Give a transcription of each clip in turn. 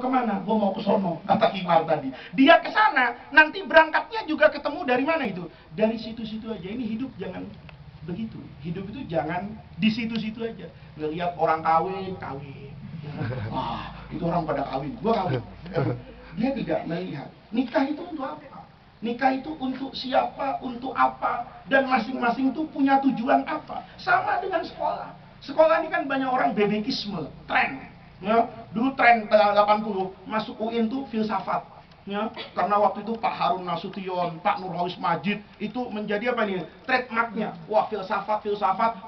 kemana? Gue mau ke sono, kata Himar tadi. Dia ke sana, nanti berangkatnya juga ketemu dari mana itu? Dari situ-situ aja. Ini hidup jangan begitu. Hidup itu jangan di situ-situ aja. Ngelihat orang kawin, kawin. Wah, itu orang pada kawin, gue kawin. Dia tidak melihat nikah itu untuk apa? Nikah itu untuk siapa, untuk apa, dan masing-masing itu punya tujuan apa. Sama dengan sekolah. Sekolah ini kan banyak orang bebekisme, tren. Ya, dulu tren 80 masuk UIN tuh filsafat. Ya, karena waktu itu Pak Harun Nasution, Pak Nurholis Majid itu menjadi apa nih? Trademarknya. Wah, filsafat,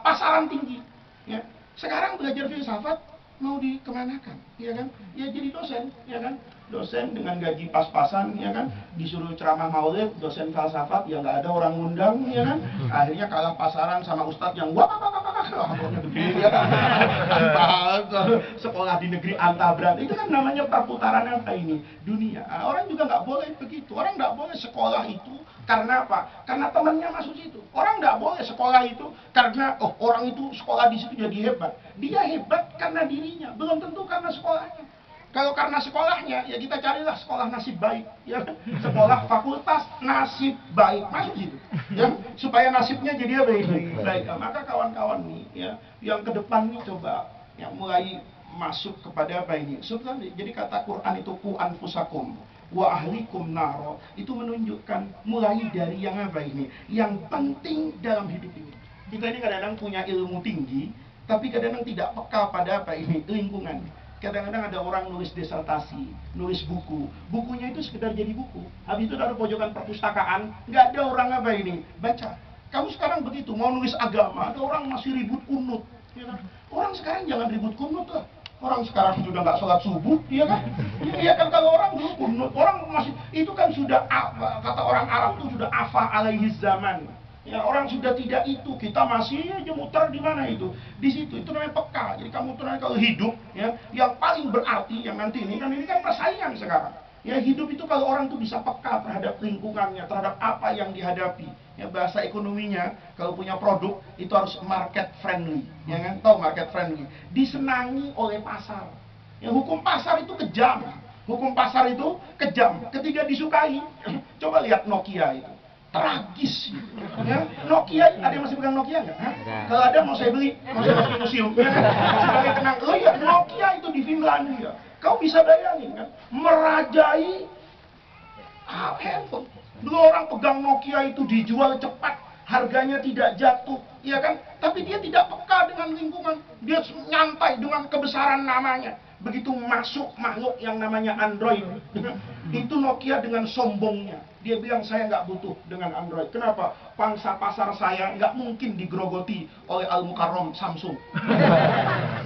pasaran tinggi. Ya. Sekarang belajar filsafat mau dikemanakan, ya kan? Ya jadi dosen, ya kan? Dosen dengan gaji pas-pasan, ya kan? Disuruh ceramah maulid, dosen filsafat, ya nggak ada orang ngundang, ya kan? Akhirnya kalah pasaran sama ustadz yang wah, ya kan? Sekolah di negeri anta berat, itu kan namanya perputaran apa ini? Dunia. Orang juga nggak boleh begitu. Orang nggak boleh sekolah itu karena apa? Karena temannya masuk situ. Orang nggak boleh sekolah itu karena orang itu sekolah di situ jadi hebat. Dia hebat karena dirinya, belum tentu karena sekolahnya. Kalau karena sekolahnya, ya kita carilah sekolah nasib baik, ya. Sekolah fakultas nasib baik, masuk situ, ya. Supaya nasibnya jadi apa ini? Baik. Maka kawan-kawan nih, ya, yang ke depan nih coba, yang mulai masuk kepada apa ini? Sebenarnya, jadi kata Quran itu ku anfusakum wa ahlikum naro, itu menunjukkan mulai dari yang apa ini? Yang penting dalam hidup ini. Kita ini kadang-kadang punya ilmu tinggi, tapi kadang-kadang tidak peka pada apa ini? Lingkungan. Kadang-kadang ada orang nulis disertasi, nulis buku. Bukunya itu sekedar jadi buku. Habis itu taruh pojokan perpustakaan, nggak ada orang apa ini, baca. Kamu sekarang begitu, mau nulis agama, ada orang masih ribut kunut. Ya kan? Orang sekarang jangan ribut kunut lah. Orang sekarang sudah nggak sholat subuh, ya kan? Iya kan, kalau orang dulu kunut, orang masih, itu kan sudah apa, kata orang Arab itu sudah afa alaihi zaman. Ya, orang sudah tidak itu, kita masih aja muter di mana itu, di situ. Itu namanya peka. Jadi kamu tuh kalau hidup, ya, yang paling berarti yang nanti ini kan persaingan sekarang. Ya, hidup itu kalau orang tuh bisa peka terhadap lingkungannya, terhadap apa yang dihadapi. Ya, bahasa ekonominya kalau punya produk itu harus market friendly, ya kan? Tahu market friendly? Disenangi oleh pasar. Ya, hukum pasar itu kejam. Hukum pasar itu kejam. Ketika disukai, coba lihat Nokia itu. Tragis, ya. Nokia, ada yang masih pegang Nokia nggak? Kalau ada mau saya beli, mau saya masuk museum, ya kan? Sebagai kenang. Oh iya, Nokia itu di Finlandia. Kau bisa bayangin kan? Merajai handphone. Dulu orang pegang Nokia itu dijual cepat, harganya tidak jatuh, ya kan? Tapi dia tidak peka dengan lingkungan, dia nyantai dengan kebesaran namanya. Begitu masuk makhluk yang namanya Android, itu Nokia dengan sombongnya. Dia bilang saya nggak butuh dengan Android. Kenapa? Pangsa pasar saya nggak mungkin digerogoti oleh Al Mukarram Samsung.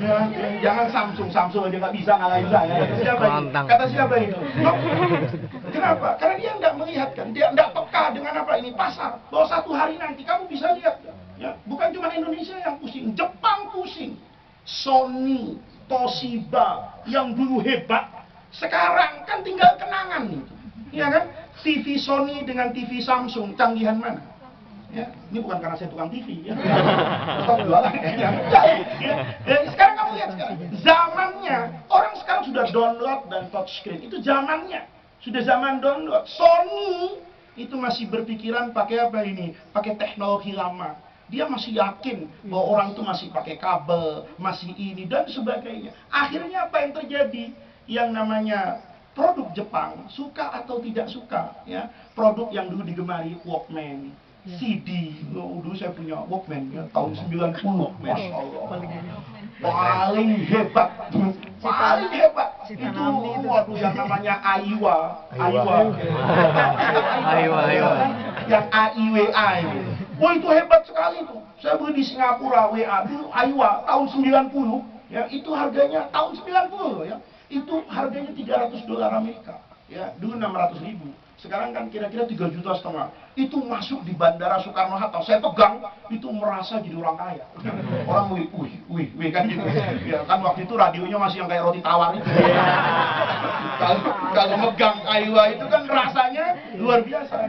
Ya, jangan Samsung aja nggak bisa ngalahin saya. Kata siapa itu? Kenapa? Karena dia nggak melihat kan, dia nggak peka dengan apa ini pasar. Bahwa satu hari nanti kamu bisa lihat, ya, bukan cuma Indonesia yang pusing, Jepang pusing. Sony, Toshiba yang dulu hebat, sekarang kan tinggal kenangan gitu. Ya kan? TV Sony dengan TV Samsung, canggihan mana? Ya, ini bukan karena saya tukang TV, ya. Stop jualan, ya. Sekarang kamu lihat sekarang, zamannya orang sekarang sudah download dan touchscreen, itu zamannya, sudah zaman download. Sony itu masih berpikiran pakai apa ini? Pakai teknologi lama. Dia masih yakin bahwa orang itu masih pakai kabel, masih ini dan sebagainya. Akhirnya apa yang terjadi? Yang namanya produk Jepang, suka atau tidak suka, ya, produk yang dulu digemari Walkman, CD, dulu saya punya Walkman, ya, tahun 90, Masya Allah, paling hebat, itu, waduh, yang namanya Aiwa, yang AIWA, wah itu hebat sekali tuh, saya beli di Singapura WA, dulu Aiwa, tahun 90, ya, itu harganya tahun 90, ya. Itu harganya $300 Amerika, ya, dulu 600.000. Sekarang kan kira-kira 3,5 juta. Itu masuk di Bandara Soekarno-Hatta. Saya pegang, itu merasa jadi orang kaya. Orang wih kan gitu. Ya kan waktu itu radionya masih yang kayak roti tawar itu. Kalau megang Aiwa itu kan rasanya luar biasa.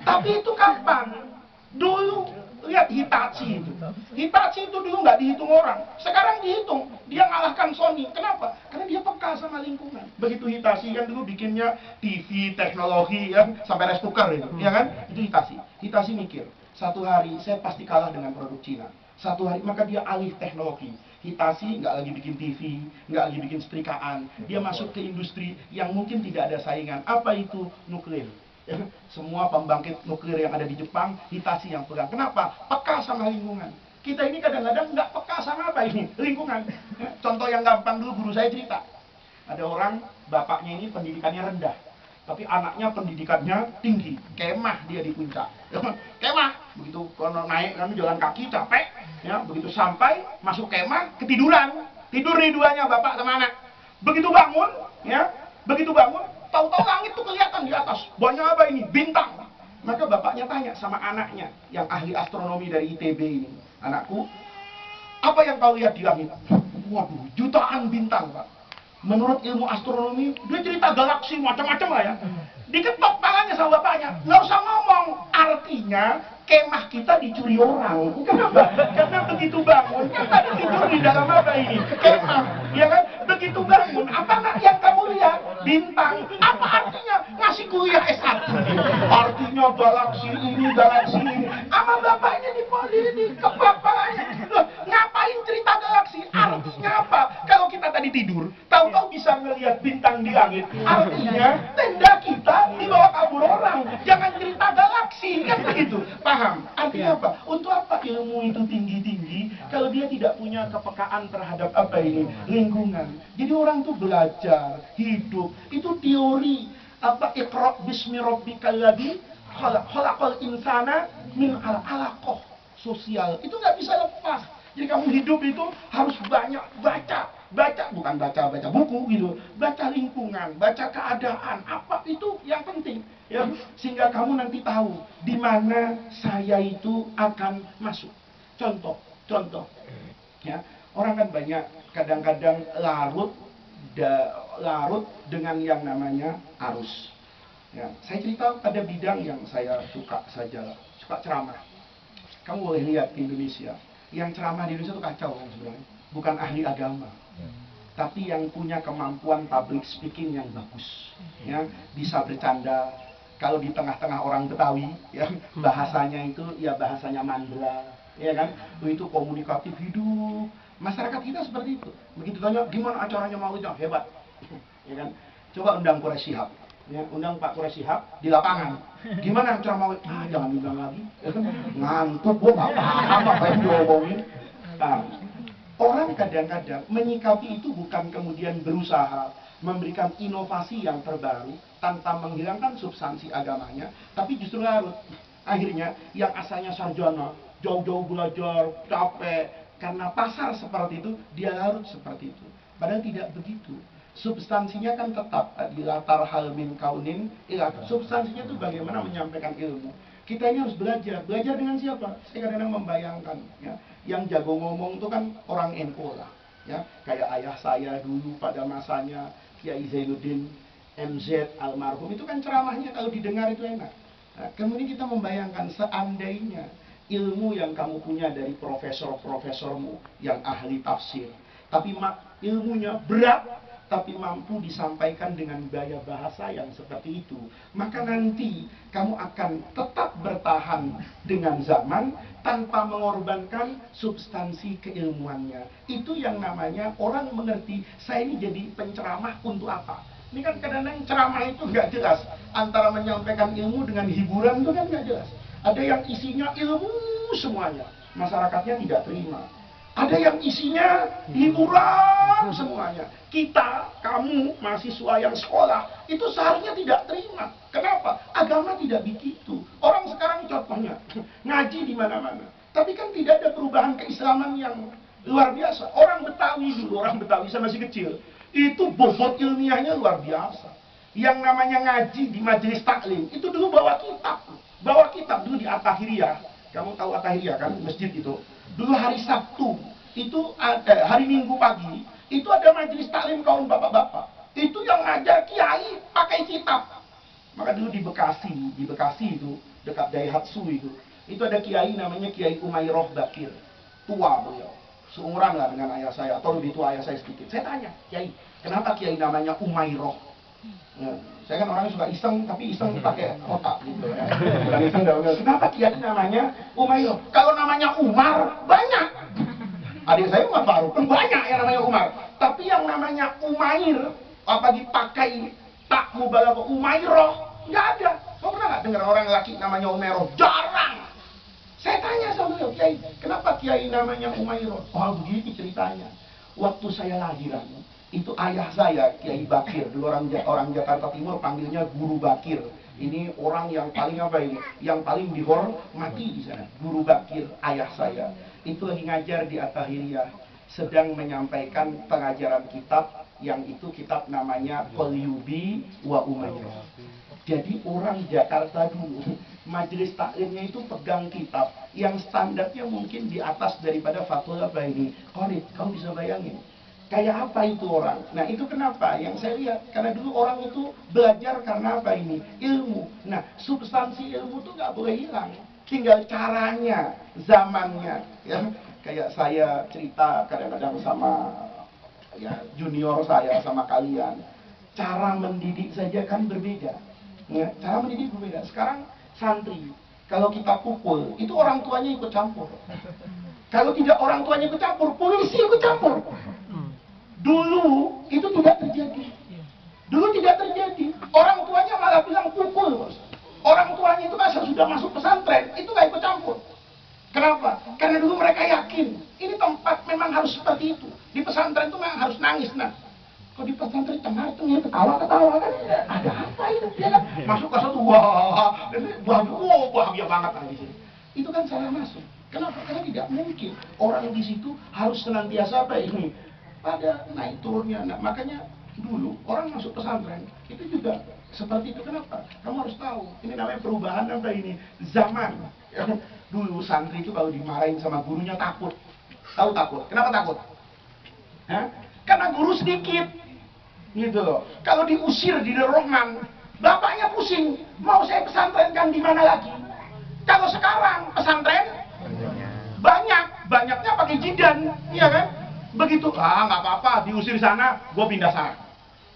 Tapi itu kapan? Dulu Lihat Hitachi itu. Hitachi itu dulu nggak dihitung orang. Sekarang dihitung. Dia ngalahkan Sony. Kenapa? Karena dia peka sama lingkungan. Begitu Hitachi kan dulu bikinnya TV, teknologi, ya, sampai rice cooker itu. Ya kan? Itu Hitachi. Hitachi mikir, satu hari saya pasti kalah dengan produk Cina. Satu hari, maka dia alih teknologi. Hitachi nggak lagi bikin TV, nggak lagi bikin setrikaan. Dia masuk ke industri yang mungkin tidak ada saingan. Apa itu? Nuklir. Ya, semua pembangkit nuklir yang ada di Jepang, Hitachi yang pegang. Kenapa? Peka sama lingkungan. Kita ini kadang-kadang nggak peka sama apa ini? Lingkungan. Ya, contoh yang gampang dulu, guru saya cerita. Ada orang, bapaknya ini pendidikannya rendah, tapi anaknya pendidikannya tinggi. Kemah dia di puncak. Kemah, begitu kalau naik kan jalan kaki capek, ya, begitu sampai masuk kemah ketiduran. Tidur nih duanya, bapak sama anak. Begitu bangun, ya, begitu bangun, tahu-tahu langit tuh kelihatan di atas. Banyak apa ini? Bintang. Maka bapaknya tanya sama anaknya yang ahli astronomi dari ITB ini. Anakku, apa yang kau lihat di langit? Waduh, jutaan bintang, Pak. Menurut ilmu astronomi, dia cerita galaksi macam-macam lah ya. Diketok tangannya sama bapaknya. Nggak usah ngomong. Artinya, kemah kita dicuri orang. Kenapa? Karena begitu bangun, kan tadi tidur di dalam apa ini? Kemah. Ya kan? Begitu bangun, apa yang kamu lihat? Bintang. Apa artinya? Ngasih kuliah S1. Artinya galaksi ini, galaksi ini. Sama bapaknya di ke bapaknya. Loh, ngapain cerita galaksi? Artinya apa? Kalau kita tadi tidur, tahu-tahu bisa ngelihat bintang di langit. Artinya, tenda kita dibawa kabur orang. Jangan cerita galaksi. Kan begitu. Paham? Artinya apa? Untuk apa ilmu itu tinggi-tinggi kalau dia tidak punya kepekaan terhadap apa ini? Lingkungan. Jadi orang tuh belajar, hidup. Itu teori. Apa? Iqra' bismi rabbikal ladzi khalaqal insana min 'alaqah. Sosial. Itu nggak bisa lepas. Jadi kamu hidup itu harus banyak baca. Baca, bukan baca buku gitu. Baca lingkungan, baca keadaan. Apa itu yang penting. Ya, sehingga kamu nanti tahu di mana saya itu akan masuk. Contoh. Ya, orang kan banyak kadang-kadang larut dengan yang namanya arus. Ya, saya cerita pada bidang yang saya suka saja, suka ceramah. Kamu boleh lihat di Indonesia, yang ceramah di Indonesia itu kacau kan sebenarnya. Bukan ahli agama, tapi yang punya kemampuan public speaking yang bagus, ya, bisa bercanda. Kalau di tengah-tengah orang Betawi, ya, bahasanya itu ya bahasanya mandra, ya kan? Itu komunikatif hidup. Masyarakat kita seperti itu. Begitu tanya, gimana acaranya Maulid? Hebat, ya kan? Coba undang Quraish Shihab, ya, undang Pak Quraish Shihab di lapangan. Gimana acara Maulid? Jangan undang lagi. Ngantuk, gua nggak paham apa yang diomongin. Nah, orang kadang-kadang menyikapi itu bukan kemudian berusaha memberikan inovasi yang terbaru tanpa menghilangkan substansi agamanya, tapi justru larut. Akhirnya yang asalnya sarjana, jauh-jauh belajar, capek, karena pasar seperti itu, dia larut seperti itu. Padahal tidak begitu. Substansinya kan tetap di latar hal min kaunin, substansinya itu bagaimana menyampaikan ilmu. Kita ini harus belajar. Belajar dengan siapa? Saya kadang-kadang membayangkan, ya, yang jago ngomong itu kan orang NU lah, ya, kayak ayah saya dulu pada masanya, Kiai Zainuddin MZ almarhum, itu kan ceramahnya kalau didengar itu enak. Nah, kemudian kita membayangkan seandainya ilmu yang kamu punya dari profesor-profesormu yang ahli tafsir, tapi ilmunya berat, tapi mampu disampaikan dengan gaya bahasa yang seperti itu, maka nanti kamu akan tetap bertahan dengan zaman tanpa mengorbankan substansi keilmuannya. Itu yang namanya orang mengerti, saya ini jadi penceramah untuk apa. Ini kan kadang-kadang ceramah itu nggak jelas, antara menyampaikan ilmu dengan hiburan itu kan nggak jelas. Ada yang isinya ilmu semuanya, masyarakatnya tidak terima. Ada yang isinya hiburan semuanya. Kita, kamu, mahasiswa yang sekolah, itu seharusnya tidak terima. Kenapa? Agama tidak begitu. Orang sekarang contohnya, ngaji di mana-mana. Tapi kan tidak ada perubahan keislaman yang luar biasa. Orang Betawi dulu, orang Betawi saya masih kecil, itu bobot ilmiahnya luar biasa. Yang namanya ngaji di majelis taklim, itu dulu bawa kitab. Bawa kitab dulu di At-Tahiriyah. Kamu tahu At-Tahiriyah kan, masjid itu. Dulu hari Sabtu, itu ada hari Minggu pagi, itu ada majelis taklim kaum bapak-bapak. Itu yang ngajar kiai pakai kitab. Maka dulu di Bekasi itu dekat Daihatsu Itu ada kiai namanya Kiai Umayroh Bakir. Tua beliau. Seumuran lah dengan ayah saya, atau lebih tua ayah saya sedikit. Saya tanya, Kiai, kenapa Kiai namanya Umayroh? Ya, saya kan orangnya suka iseng, tapi iseng pakai otak gitu ya. Bukan iseng, kenapa Kiai namanya Umayroh? Kalau namanya Umar, banyak. Adik saya Umar Faruk, kan banyak yang namanya Umar. Tapi yang namanya Umair, apa dipakai tak mubalaghah Umayroh, nggak ada. Kau pernah nggak dengar orang laki namanya Umayroh? Jarang. Saya tanya sama beliau, Kiai, kenapa Kiai namanya Umayroh? Oh begini ceritanya. Waktu saya lahiran, itu ayah saya Kiai Bakir, dulu orang Jakarta Timur panggilnya Guru Bakir. Ini orang yang paling apa ini? Yang paling dihormati di sana. Guru Bakir, ayah saya. Itu lagi ngajar di At-Tahiriyah, sedang menyampaikan pengajaran kitab yang itu kitab namanya Qalyubi wa Umayyah. Jadi orang Jakarta dulu, majelis taklimnya itu pegang kitab yang standarnya mungkin di atas daripada Fathul Baini. Qorid, kamu bisa bayangin. Kayak apa itu orang? Nah itu kenapa? Yang saya lihat, karena dulu orang itu belajar karena apa ini? Ilmu. Nah substansi ilmu itu nggak boleh hilang. Tinggal caranya, zamannya. Ya. Kayak saya cerita kadang-kadang sama ya, junior saya, sama kalian. Cara mendidik saja kan berbeda. Ya, cara mendidik berbeda. Sekarang santri, kalau kita pukul, itu orang tuanya ikut campur. Kalau tidak orang tuanya ikut campur, polisi ikut campur. Dulu itu tidak terjadi. Dulu tidak terjadi. Orang tuanya malah bilang pukul, bos. Orang tuanya itu masa sudah masuk pesantren, itu nggak ikut campur. Kenapa? Karena dulu mereka yakin ini tempat memang harus seperti itu. Di pesantren itu memang harus nangis. Nah, kalau di pesantren tengah-tengah ketawa-ketawa kan ada apa itu? Ya kan? Masuk ke satu bahagia banget kan di sini. Itu kan salah masuk. Kenapa? Karena tidak mungkin orang di situ harus senantiasa apa ini pada naik turunnya. Nah, makanya dulu orang masuk pesantren itu juga seperti itu. Kenapa? Kamu harus tahu ini namanya perubahan apa ini zaman. Dulu santri itu kalau dimarahin sama gurunya takut. Tahu takut? Kenapa takut? Hah? Karena guru sedikit. Gitu loh. Kalau diusir di Rahman, bapaknya pusing. Mau saya pesantrenkan di mana lagi? Kalau sekarang pesantren banyak, banyaknya pakai jidan, iya kan? Begitu, nggak apa-apa, diusir sana, gue pindah sana.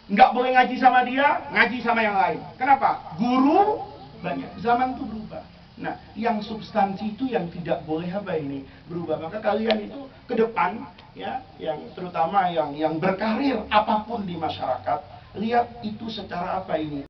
Nggak boleh ngaji sama dia, ngaji sama yang lain. Kenapa? Guru banyak. Zaman itu berubah. Nah, yang substansi itu yang tidak boleh apa ini berubah. Maka kalian itu ke depan, ya, yang terutama yang berkarir apapun di masyarakat, lihat itu secara apa ini.